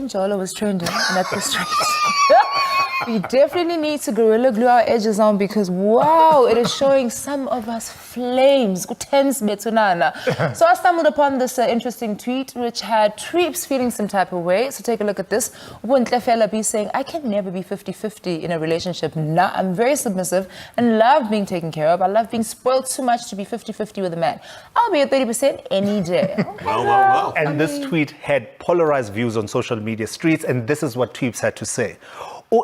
Mjolo was trending and at the street. We definitely need to gorilla glue our edges on because, wow, it is showing some of us flames. So I stumbled upon this interesting tweet which had Tweeps feeling some type of way. So take a look at this. Fella be saying, I can never be 50-50 in a relationship. Nah, I'm very submissive and love being taken care of. I love being spoiled too much to be 50-50 with a man. I'll be at 30% any day. Well. And this tweet had polarized views on social media streets, and this is what Tweeps had to say.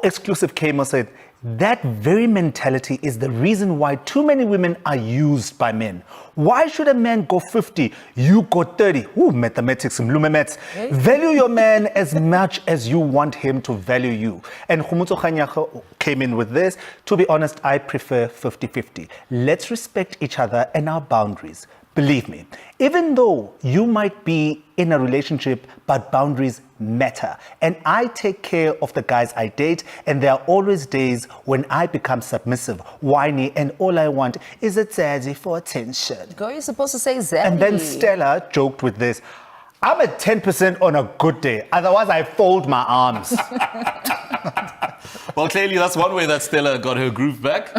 Exclusive Kamo said, that very mentality is the reason why too many women are used by men. Why should a man go 50? You go 30. Ooh, mathematics, value your man as much as you want him to value you. And Khumutso Kganyago came in with this. To be honest, I prefer 50-50. Let's respect each other and our boundaries. Believe me, even though you might be in a relationship, but boundaries matter. And I take care of the guys I date, and there are always days when I become submissive, whiny, and all I want is a daddy for attention. Girl, you're supposed to say zaddy. And then Stella joked with this, I'm at 10% on a good day, otherwise I fold my arms. Well, clearly that's one way that Stella got her groove back.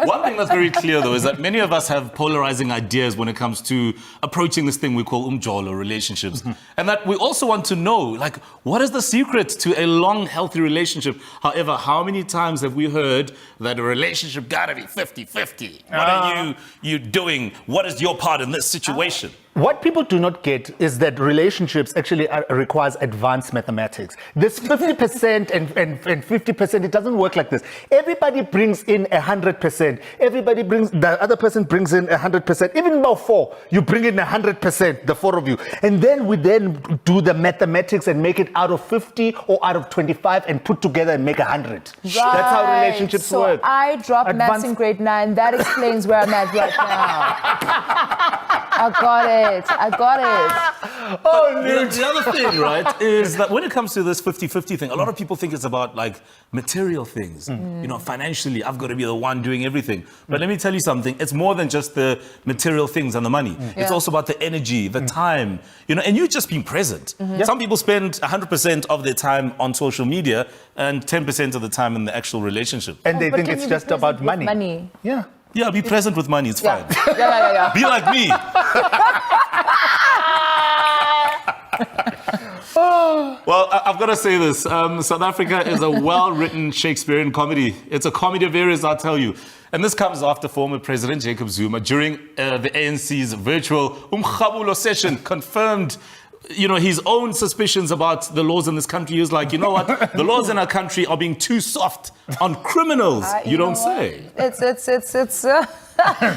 One thing that's very clear, though, is that many of us have polarizing ideas when it comes to approaching this thing we call Mjolo relationships. And that we also want to know, like, what is the secret to a long, healthy relationship? However, how many times have we heard that a relationship gotta be 50-50? What are you doing? What is your part in this situation? What people do not get is that relationships actually requires advanced mathematics. This 50% and 50%, it doesn't work like this. Everybody brings in 100%. The other person brings in 100%. Even about 4, you bring in 100%, the 4 of you. And then we then do the mathematics and make it out of 50 or out of 25 and put together and make 100. Right. That's how relationships work. So I dropped maths in grade 9. That explains where I'm at right now. I got it. Oh, the other thing, right, is that when it comes to this 50-50 thing, a lot of people think it's about like material things. You know, financially, I've got to be the one doing everything. But let me tell you something, it's more than just the material things and the money. It's also about the energy, the time, you know, and you just being present. Some people spend 100% of their time on social media and 10% of the time in the actual relationship. And they think it's just about money. Yeah, be present with money, it's fine. Yeah. Be like me. Well, I've got to say this. South Africa is a well-written Shakespearean comedy. It's a comedy of errors, I'll tell you. And this comes after former President Jacob Zuma, during the ANC's virtual Umkhabulo session, confirmed his own suspicions about the laws in this country. He was like, you know what? The laws in our country are being too soft on criminals. You don't say.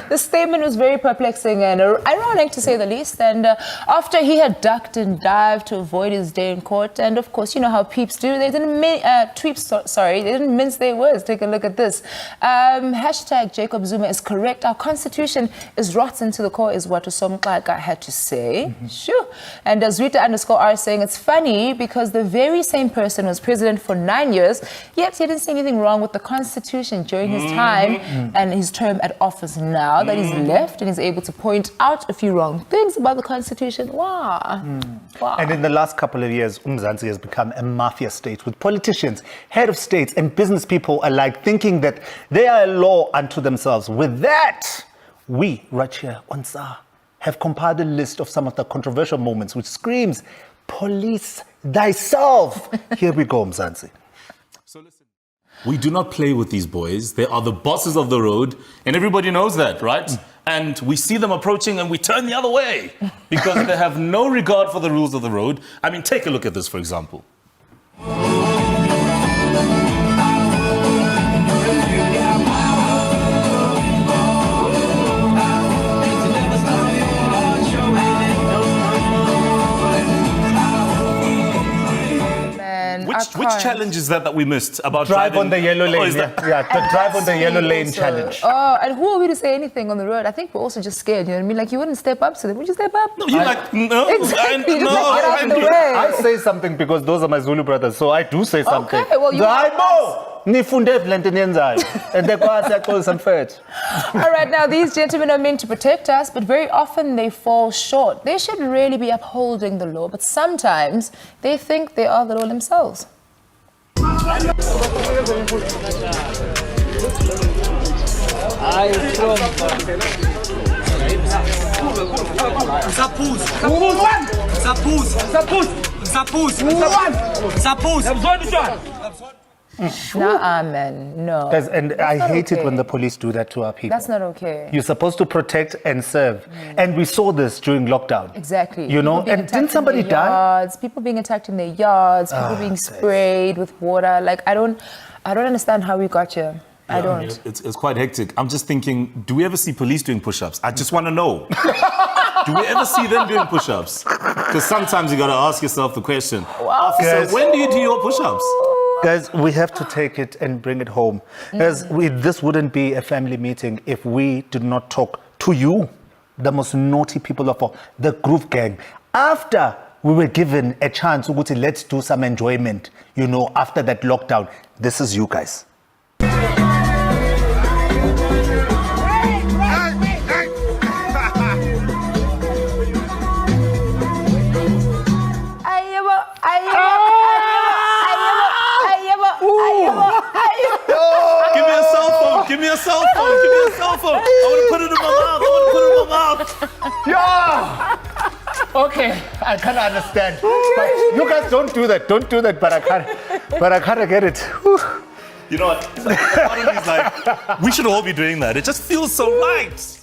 The statement was very perplexing and ironic, to say the least. And after he had ducked and dived to avoid his day in court, and of course, you know how peeps do. They didn't they didn't mince their words. Take a look at this. Hashtag Jacob Zuma is correct. Our constitution is rotten to the core, is what Usomqaga had to say. Sure. And Zwita_R saying it's funny because the very same person was president for 9 years, yet he didn't say anything wrong with the constitution during his time and his term at office. Now that he's left and he's able to point out a few wrong things about the constitution. Wow. And in the last couple of years, Mzansi has become a mafia state with politicians, head of states and business people alike thinking that they are a law unto themselves. With that, we right here on SAR have compiled a list of some of the controversial moments which screams, police thyself. Here we go, Mzansi. So listen. We do not play with these boys. They are the bosses of the road, and everybody knows that, right? And we see them approaching and we turn the other way because they have no regard for the rules of the road. I mean, take a look at this, for example. Which challenge is that we missed about drive driving on the yellow lane? The drive on the yellow lane challenge. Oh, and who are we to say anything on the road? I think we're also just scared. You know what I mean? Like, you wouldn't step up to them. Would you step up? No, you're like, no. Exactly. Get out of the way. I say something because those are my Zulu brothers, so I do say something. Okay, well, you nifunde vile nto niyenzayo. And they go some fat. All right, now these gentlemen are meant to protect us, but very often they fall short. They should really be upholding the law, but sometimes they think they are the law themselves. Nah, man, no. Guys, and That's I not hate it when okay. the police do that to our people. That's not okay. You're supposed to protect and serve. And we saw this during lockdown. Exactly. You know, People being and attacked didn't in somebody their die? yards, people being attacked in their yards, people being sprayed with water. Like, I don't understand how we got here. I don't. It's quite hectic. I'm just thinking, do we ever see police doing push-ups? I just want to know. Do we ever see them doing push-ups? Because sometimes you got to ask yourself the question. Wow. Officer, Yes. when do you do your push-ups? Guys, we have to take it and bring it home. Guys, this wouldn't be a family meeting if we did not talk to you, the most naughty people of all, the Groove Gang. After we were given a chance, let's do some enjoyment, you know, after that lockdown. This is you guys. Give me a cell phone. Give me a cell phone. Give me a cell phone. I want to put it in my mouth. I want to put it in my mouth. Yeah. Okay, I can't understand. But you guys don't do that. Don't do that, but I can't get it. Whew. You know what? It's like, part of me is like, we should all be doing that. It just feels so right.